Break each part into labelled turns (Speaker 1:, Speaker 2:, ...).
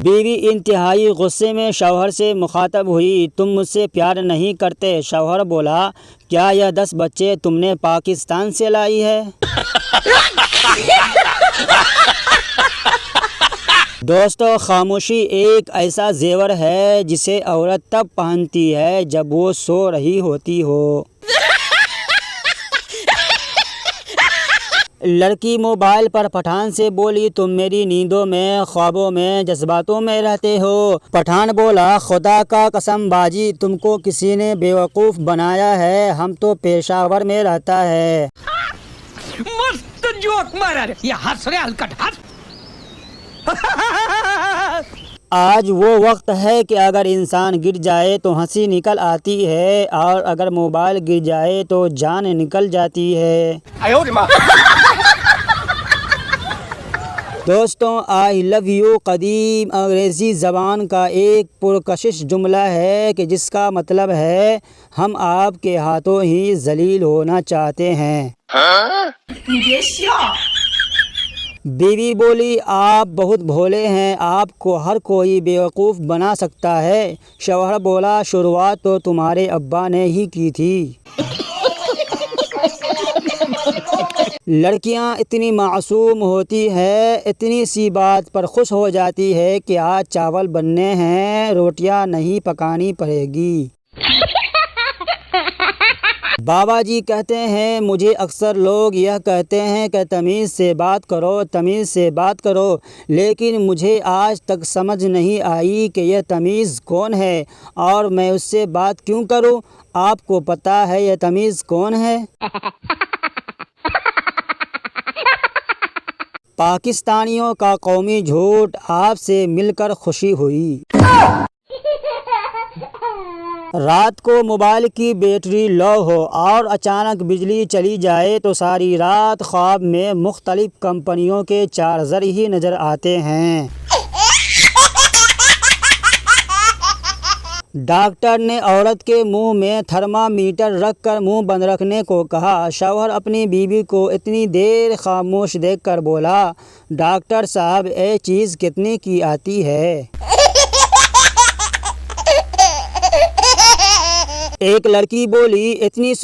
Speaker 1: بیوی انتہائی غصے میں شوہر سے مخاطب ہوئی، تم مجھ سے پیار نہیں کرتے؟ شوہر بولا، کیا یہ 10 بچے تم نے پاکستان سے لائی ہے؟ دوستو، خاموشی ایک ایسا زیور ہے جسے عورت تب پہنتی ہے جب وہ سو رہی ہوتی ہو۔ لڑکی موبائل پر پٹھان سے بولی، تم میری نیندوں میں، خوابوں میں، جذباتوں میں رہتے ہو۔ پٹھان بولا، خدا کا قسم باجی، تم کو کسی نے بیوقوف بنایا ہے، ہم تو پشاور میں رہتا ہے۔
Speaker 2: مست جوک مارا رے، یہ ہنس رہے ہلکٹ ہنس۔
Speaker 1: آج وہ وقت ہے کہ اگر انسان گر جائے تو ہنسی نکل آتی ہے، اور اگر موبائل گر جائے تو جان نکل جاتی ہے۔ دوستوں، آئی لو یو قدیم انگریزی زبان کا ایک پرکشش جملہ ہے کہ جس کا مطلب ہے ہم آپ کے ہاتھوں ہی ذلیل ہونا چاہتے ہیں۔ بیوی بولی، آپ بہت بھولے ہیں، آپ کو ہر کوئی بیوقوف بنا سکتا ہے۔ شوہر بولا، شروعات تو تمہارے ابا نے ہی کی تھی۔ لڑکیاں اتنی معصوم ہوتی ہے، اتنی سی بات پر خوش ہو جاتی ہے کہ آج چاول بننے ہیں، روٹیاں نہیں پکانی پڑے گی۔ بابا جی کہتے ہیں، مجھے اکثر لوگ یہ کہتے ہیں کہ تمیز سے بات کرو، تمیز سے بات کرو، لیکن مجھے آج تک سمجھ نہیں آئی کہ یہ تمیز کون ہے اور میں اس سے بات کیوں کروں۔ آپ کو پتہ ہے یہ تمیز کون ہے؟ پاکستانیوں کا قومی جھوٹ، آپ سے مل کر خوشی ہوئی۔ رات کو موبائل کی بیٹری لو ہو اور اچانک بجلی چلی جائے تو ساری رات خواب میں مختلف کمپنیوں کے چارجر ہی نظر آتے ہیں۔ ڈاکٹر نے عورت کے منہ میں تھرمامیٹر رکھ کر منہ بند رکھنے کو کہا۔ شوہر اپنی بیوی کو اتنی دیر خاموش دیکھ کر بولا، ڈاکٹر صاحب، یہ چیز کتنے کی آتی ہے؟ ایک لڑکی بولی، اتنی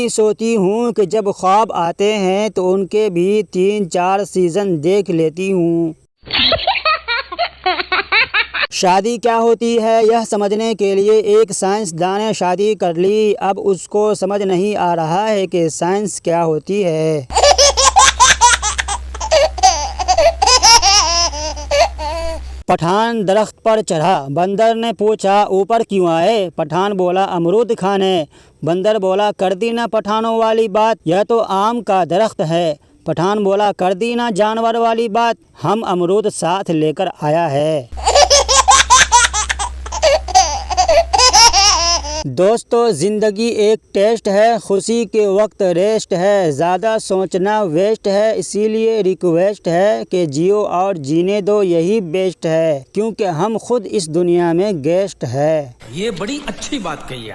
Speaker 1: سوتی ہوں کہ جب خواب آتے ہیں تو ان کے بھی 3-4 سیزن دیکھ لیتی ہوں۔ شادی کیا ہوتی ہے یہ سمجھنے کے لیے ایک سائنسدان نے شادی کر لی، اب اس کو سمجھ نہیں آ رہا ہے کہ سائنس کیا ہوتی ہے۔ پٹھان درخت پر چڑھا، بندر نے پوچھا، اوپر کیوں آئے؟ پٹھان بولا، امرود کھانے۔ بندر بولا، کر دی نا پٹھانوں والی بات، یہ تو آم کا درخت ہے۔ پٹھان بولا، کر دی نا جانور والی بات، ہم امرود ساتھ لے کر آیا ہے۔ دوستو، زندگی ایک ٹیسٹ ہے، خوشی کے وقت ریسٹ ہے، زیادہ سوچنا ویسٹ ہے، اسی لیے ریکویسٹ ہے کہ جیو اور جینے دو، یہی بیسٹ ہے، کیونکہ ہم خود اس دنیا میں گیسٹ ہے۔
Speaker 2: یہ بڑی اچھی بات کہی آپ۔